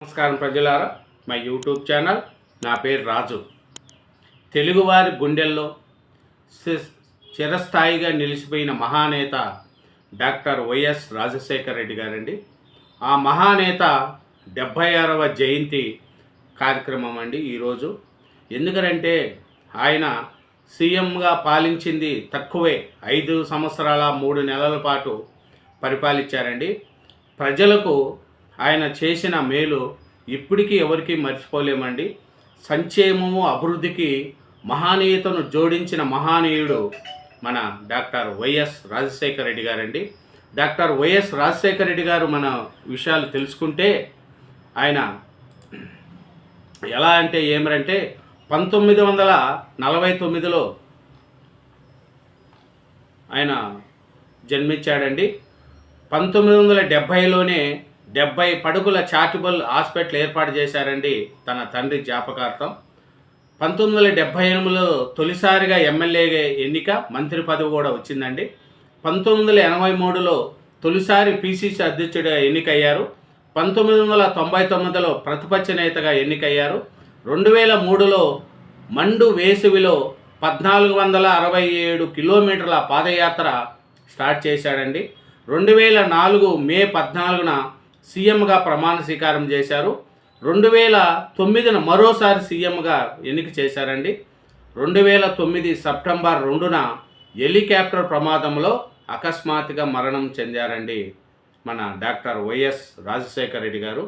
నమస్కారం ప్రజలారా, మా యూట్యూబ్ ఛానల్. నా పేరు రాజు. తెలుగువారి గుండెల్లో చిరస్థాయిగా నిలిచిపోయిన మహానేత డాక్టర్ వైఎస్ రాజశేఖర రెడ్డి గారండి. ఆ మహానేత 76వ జయంతి కార్యక్రమం అండి ఈరోజు. ఎందుకంటే ఆయన సీఎంగా పాలించింది తక్కువే, 5 సంవత్సరాల 3 నెలల పాటు పరిపాలించారండి. ప్రజలకు ఆయన చేసిన మేలు ఇప్పటికీ ఎవరికి మర్చిపోలేమండి. సంక్షేమము అభివృద్ధికి మహనీయతను జోడించిన మహనీయుడు మన డాక్టర్ వైఎస్ రాజశేఖర రెడ్డి గారండి. డాక్టర్ వైఎస్ రాజశేఖర రెడ్డి గారు మన విషయాలు తెలుసుకుంటే ఆయన ఎలా అంటే ఏమరంటే 1949లో ఆయన జన్మించాడండి. 1970లోనే 70 పడుగుల చారిటబుల్ హాస్పిటల్ ఏర్పాటు చేశారండి తన తండ్రి జ్ఞాపకార్థం. 1978లో తొలిసారిగా ఎమ్మెల్యేగా ఎన్నిక, మంత్రి పదవి కూడా వచ్చిందండి. 1983లో తొలిసారి పిసిసి అధ్యక్షుడిగా ఎన్నికయ్యారు. 1999లో ప్రతిపక్ష నేతగా ఎన్నికయ్యారు. 2003లో మండు వేసవిలో 1467 కిలోమీటర్ల పాదయాత్ర స్టార్ట్ చేశాడండి. 2004 మే 14న సీఎంగా ప్రమాణ స్వీకారం చేశారు. 2009న మరోసారి సీఎంగా ఎన్నిక చేశారండి. 2009 సెప్టెంబర్ 2న హెలికాప్టర్ ప్రమాదంలో అకస్మాత్తుగా మరణం చెందారండి మన డాక్టర్ వైఎస్ రాజశేఖర రెడ్డి గారు.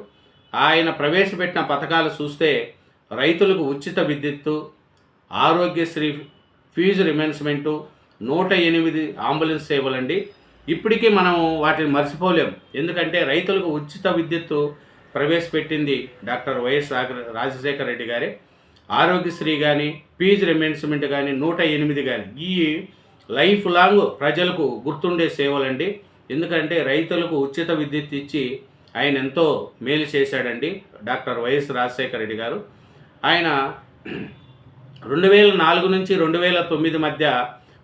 ఆయన ప్రవేశపెట్టిన పథకాలు చూస్తే రైతులకు ఉచిత విద్యుత్తు, ఆరోగ్యశ్రీ ఫీజు రిమెన్స్మెంటు, 108 అంబులెన్స్ సేవలండి. ఇప్పటికీ మనం వాటిని మర్చిపోలేం. ఎందుకంటే రైతులకు ఉచిత విద్యుత్తు ప్రవేశపెట్టింది డాక్టర్ వైఎస్ రాజశేఖర రెడ్డి గారే. ఆరోగ్యశ్రీ కానీ, ఫీజు రిమెన్స్మెంట్ కానీ, 108 కానీ, ఈ లైఫ్ లాంగ్ ప్రజలకు గుర్తుండే సేవలండి. ఎందుకంటే రైతులకు ఉచిత విద్యుత్ ఇచ్చి ఆయన ఎంతో మేలు చేశాడండి డాక్టర్ వైఎస్ రాజశేఖర రెడ్డి గారు. ఆయన 2004 నుంచి 2009 మధ్య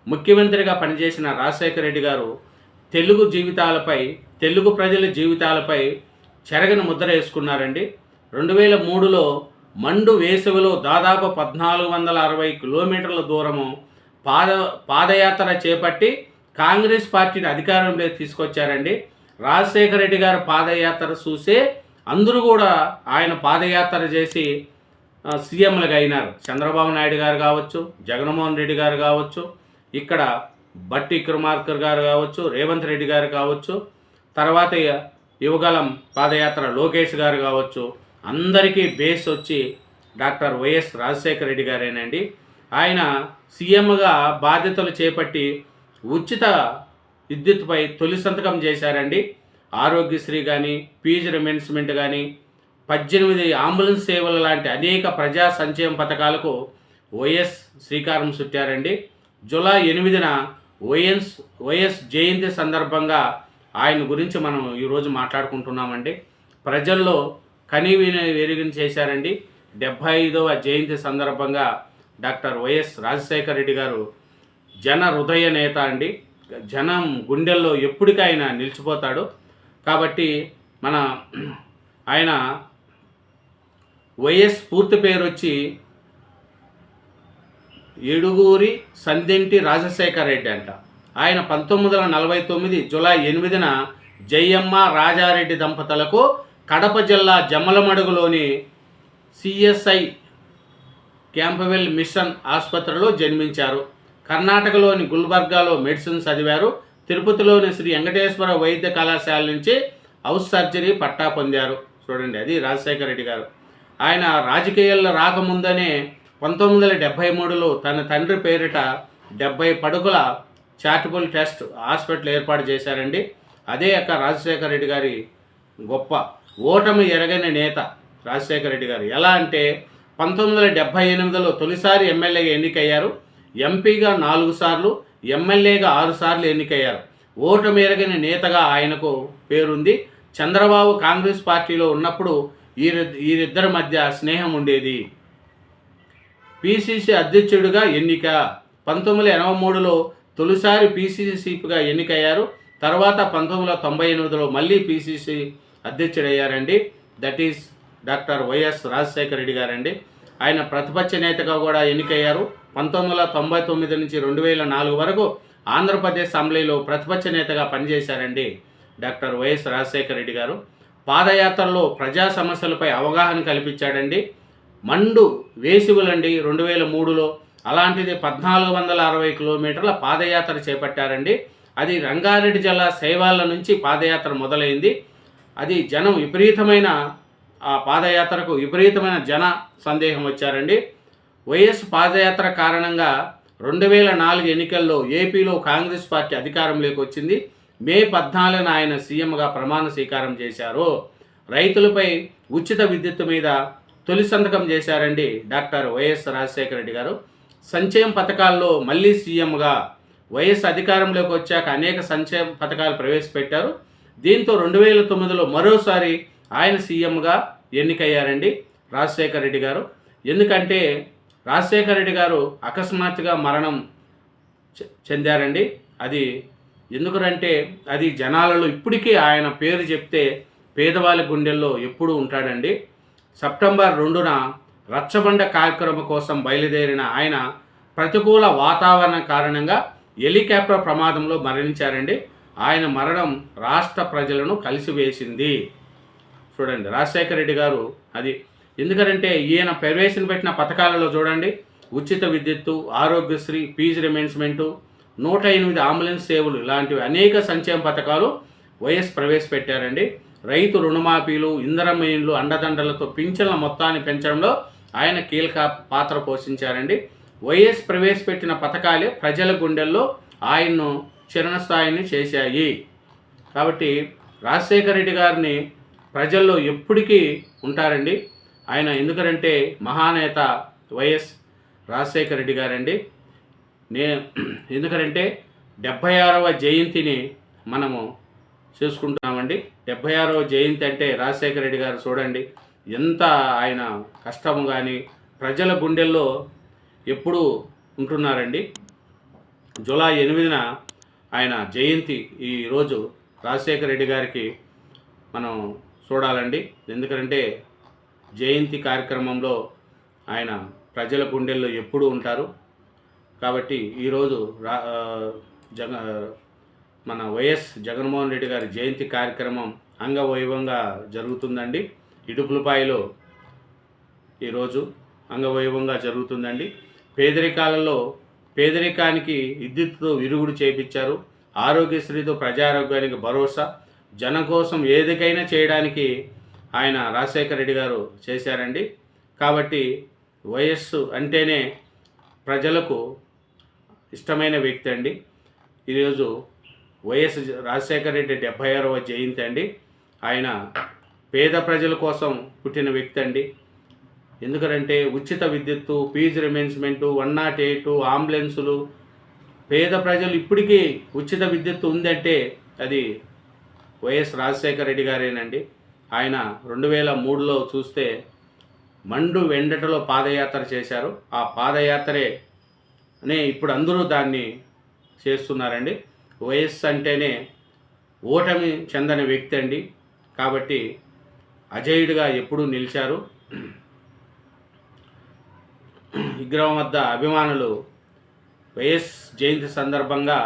ముఖ్యమంత్రిగా పనిచేసిన రాజశేఖర రెడ్డి గారు తెలుగు ప్రజల జీవితాలపై చెరగని ముద్ర వేసుకున్నారండి. 2003లో మండు వేసవిలో దాదాపు 1460 కిలోమీటర్ల దూరము పాదయాత్ర చేపట్టి కాంగ్రెస్ పార్టీని అధికారంలోకి తీసుకొచ్చారండి. రాజశేఖర రెడ్డి గారు పాదయాత్ర చూసే అందరూ కూడా ఆయన పాదయాత్ర చేసి సీఎంలుగా అయినారు. చంద్రబాబు నాయుడు గారు కావచ్చు, జగన్మోహన్ రెడ్డి గారు కావచ్చు, ఇక్కడ బట్టి విక్రమార్కర్ గారు కావచ్చు, రేవంత్ రెడ్డి గారు కావచ్చు, తర్వాత యువగలం పాదయాత్ర లోకేష్ గారు కావచ్చు, అందరికీ బేస్ వచ్చి డాక్టర్ వైఎస్ రాజశేఖర రెడ్డి గారేనండి. ఆయన సీఎంగా బాధ్యతలు చేపట్టి ఉచిత విద్యుత్పై తొలి సంతకం చేశారండి. ఆరోగ్యశ్రీ కానీ, ఫీజు రిమెన్స్మెంట్ కానీ, 18 అంబులెన్స్ సేవలు లాంటి అనేక ప్రజా సంక్షేమ పథకాలకు వైఎస్ శ్రీకారం చుట్టారండి. జూలై 8న వైఎస్ జయంతి సందర్భంగా ఆయన గురించి మనం ఈరోజు మాట్లాడుకుంటున్నామండి. ప్రజల్లో కనీవిని వెరిగిన చేశారండి. 75వ జయంతి సందర్భంగా డాక్టర్ వైఎస్ రాజశేఖర రెడ్డి గారు జన హృదయ నేత అండి. జనం గుండెల్లో ఎప్పటికైనా నిలిచిపోతాడు. కాబట్టి ఆయన వైఎస్ పూర్తి పేరు వచ్చి ఏడుగురి సందెంటి రాజశేఖర రెడ్డి అంట. ఆయన 1949 జూలై 8న జయమ్మ రాజారెడ్డి దంపతులకు కడప జిల్లా జమ్మలమడుగులోని సిఎస్ఐ క్యాంపవెల్ మిషన్ ఆసుపత్రిలో జన్మించారు. కర్ణాటకలోని గుల్బర్గాలో మెడిసిన్ చదివారు. తిరుపతిలోని శ్రీ వెంకటేశ్వర వైద్య కళాశాల నుంచి హౌస్ సర్జరీ పట్టా పొందారు. చూడండి, అది రాజశేఖర రెడ్డి గారు. ఆయన రాజకీయాల్లో రాకముందనే 1973లో తన తండ్రి పేరిట 70 పడుగుల చారిటబుల్ ట్రస్ట్ హాస్పిటల్ ఏర్పాటు చేశారండి. అదే రాజశేఖర రెడ్డి గారి గొప్ప ఓటమి ఎరగని నేత రాజశేఖర రెడ్డి గారు. ఎలా అంటే 1978లో తొలిసారి ఎమ్మెల్యేగా ఎన్నికయ్యారు. ఎంపీగా 4 సార్లు, ఎమ్మెల్యేగా 6 సార్లు ఎన్నికయ్యారు. ఓటమి ఎరగని నేతగా ఆయనకు పేరుంది. చంద్రబాబు కాంగ్రెస్ పార్టీలో ఉన్నప్పుడు వీరిద్దరి మధ్య స్నేహం ఉండేది. పిసిసి అధ్యక్షుడిగా ఎన్నిక 1983లో తొలిసారి పిసిసి చీఫ్గా ఎన్నికయ్యారు. తర్వాత 1998లో మళ్ళీ పిసిసి అధ్యక్షుడయ్యారండి. That is doctor YS Rajasekhara Reddy గారండి. ఆయన ప్రతిపక్ష నేతగా కూడా ఎన్నికయ్యారు. 1999 నుంచి 2004 వరకు ఆంధ్రప్రదేశ్ అసెంబ్లీలో ప్రతిపక్ష నేతగా పనిచేశారండి డాక్టర్ వైఎస్ రాజశేఖర రెడ్డి గారు. పాదయాత్రలో ప్రజా సమస్యలపై అవగాహన కల్పించాడండి. మండు వేసివులండి 2003లో. అలాంటిది 1460 కిలోమీటర్ల పాదయాత్ర చేపట్టారండి. అది రంగారెడ్డి జిల్లా శైవాళ్ళ నుంచి పాదయాత్ర మొదలైంది. అది జనం విపరీతమైన ఆ పాదయాత్రకు విపరీతమైన జన సందేహం వచ్చారండి. వైఎస్ పాదయాత్ర కారణంగా 2004 ఎన్నికల్లో ఏపీలో కాంగ్రెస్ పార్టీ అధికారంలోకి వచ్చింది. మే 14న ఆయన సీఎంగా ప్రమాణ స్వీకారం చేశారు. రైతులపై ఉచిత విద్యుత్ మీద తొలి సంతకం చేశారండి డాక్టర్ వైఎస్ రాజశేఖర రెడ్డి గారు. సంక్షేమ పథకాల్లో మళ్ళీ సీఎంగా వైఎస్ అధికారంలోకి వచ్చాక అనేక సంక్షేమ పథకాలు ప్రవేశపెట్టారు. దీంతో 2009లో మరోసారి ఆయన సీఎంగా ఎన్నికయ్యారండి రాజశేఖర రెడ్డి గారు. ఎందుకంటే రాజశేఖర రెడ్డి గారు అకస్మాత్తుగా మరణం చెందారండి. అది ఎందుకంటే అది జనాలలో ఇప్పటికీ ఆయన పేరు చెప్తే పేదవాళ్ళ గుండెల్లో ఎప్పుడూ ఉంటాడండి. సెప్టెంబర్ 2న రచ్చబండ కార్యక్రమం కోసం బయలుదేరిన ఆయన ప్రతికూల వాతావరణం కారణంగా హెలికాప్టర్ ప్రమాదంలో మరణించారండి. ఆయన మరణం రాష్ట్ర ప్రజలను కలిసివేసింది. చూడండి రాజశేఖర రెడ్డి గారు అది ఎందుకంటే ఈయన ప్రవేశపెట్టిన పథకాలలో చూడండి, ఉచిత విద్యుత్తు, ఆరోగ్యశ్రీ, ఫీజు రిమెంబర్స్మెంటు, 108 అంబులెన్స్ సేవలు ఇలాంటివి అనేక సంక్షేమ పథకాలు వైఎస్ ప్రవేశపెట్టారండి. రైతు రుణమాఫీలు, ఇంధనమ్మ ఇండ్లు, అండదండలతో పింఛన్ల మొత్తాన్ని పెంచడంలో ఆయన కీలక పాత్ర పోషించారండి. వైఎస్ ప్రవేశపెట్టిన పథకాలే ప్రజల గుండెల్లో ఆయన్ను చిరస్థాయిని చేశాయి. కాబట్టి రాజశేఖర రెడ్డి గారిని ప్రజల్లో ఎప్పటికీ ఉంటారండి. ఆయన ఎందుకంటే మహానేత వైఎస్ రాజశేఖర రెడ్డి గారండి. ఎందుకంటే 76వ జయంతిని మనము చేసుకుంటున్నామండి. 76వ జయంతి అంటే రాజశేఖర రెడ్డి గారు చూడండి ఎంత ఆయన కష్టము కానీ ప్రజల గుండెల్లో ఎప్పుడూ ఉంటున్నారండి. జూలై 8న ఆయన జయంతి. ఈరోజు రాజశేఖర రెడ్డి గారికి మనం చూడాలండి. ఎందుకంటే జయంతి కార్యక్రమంలో ఆయన ప్రజల గుండెల్లో ఎప్పుడూ ఉంటారు. కాబట్టి ఈరోజు మన వైఎస్ జగన్మోహన్ రెడ్డి గారి జయంతి కార్యక్రమం అంగవైభవంగా జరుగుతుందండి. ఇడుపులపాయలో ఈరోజు అంగవైభవంగా జరుగుతుందండి. పేదరికానికి విద్యుత్తుతో విరుగుడు చేపించారు. ఆరోగ్యశ్రీతో ప్రజారోగ్యానికి భరోసా, జనం కోసం ఏదికైనా చేయడానికి ఆయన రాజశేఖర రెడ్డి గారు చేశారండి. కాబట్టి వయస్సు అంటేనే ప్రజలకు ఇష్టమైన వ్యక్తి అండి. ఈరోజు వైఎస్ రాజశేఖర రెడ్డి 76వ జయంతి అండి. ఆయన పేద ప్రజల కోసం పుట్టిన వ్యక్తి అండి. ఎందుకంటే ఉచిత విద్యుత్తు, ఫీజు రిమెంబర్స్మెంటు, 108 అంబులెన్సులు, పేద ప్రజలు ఇప్పటికీ ఉచిత విద్యుత్తు ఉందంటే అది వైఎస్ రాజశేఖర రెడ్డి గారేనండి. ఆయన 2003లో చూస్తే మండు వెండటలో పాదయాత్ర చేశారు. ఆ పాదయాత్రనే ఇప్పుడు అందరూ దాన్ని చేస్తున్నారండి. వైఎస్ అంటేనే ఓటమి చెందని వ్యక్తి అండి. కాబట్టి అజేయుడిగా ఎప్పుడూ నిలిచారు. విగ్రహం వద్ద అభిమానులు వైఎస్ జయంతి సందర్భంగా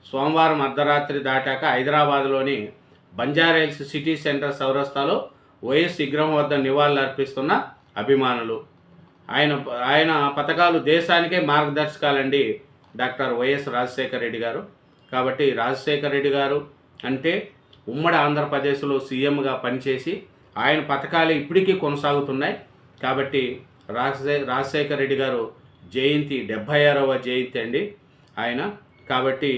సోమవారం అర్ధరాత్రి దాటాక హైదరాబాద్లోని బంజారాహిల్స్ సిటీ సెంటర్ చౌరస్తాలో వైఎస్ విగ్రహం వద్ద నివాళులు అర్పిస్తున్న అభిమానులు. ఆయన పథకాలు దేశానికే మార్గదర్శకాలండి డాక్టర్ వైఎస్ రాజశేఖర రెడ్డి గారు. కాబట్టి రాజశేఖర రెడ్డి గారు అంటే ఉమ్మడి ఆంధ్రప్రదేశ్లో సీఎంగా పనిచేసి ఆయన పథకాలు ఇప్పటికీ కొనసాగుతున్నాయి. కాబట్టి రాజశేఖర రెడ్డి గారు జయంతి 76వ జయంతి అండి ఆయన. కాబట్టి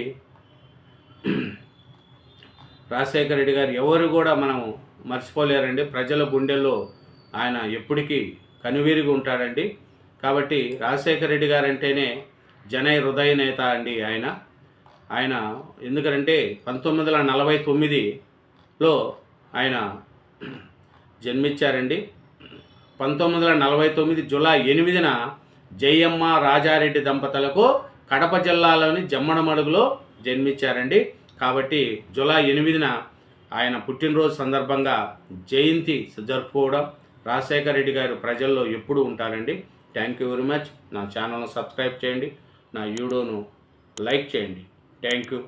రాజశేఖర రెడ్డి గారు ఎవరు కూడా మనం మర్చిపోలేరండి. ప్రజల గుండెల్లో ఆయన ఎప్పటికీ కనువిరిగి ఉంటాడండి. కాబట్టి రాజశేఖర రెడ్డి గారు అంటేనే జన హృదయ నేత అండి ఆయన ఎందుకంటే 1949లో ఆయన జన్మించారండి. 1949 జూలై 8న జయమ్మ రాజారెడ్డి దంపతులకు కడప జిల్లాలోని జమ్మడమడుగులో జన్మించారండి. కాబట్టి జూలై 8న ఆయన పుట్టినరోజు సందర్భంగా జయంతి జరుపుకోవడం రాజశేఖర రెడ్డి గారు ప్రజల్లో ఎప్పుడూ ఉంటారండి. Thank you very much. నా ఛానల్ను సబ్స్క్రైబ్ చేయండి, నా వీడియోను లైక్ చేయండి. Thank you.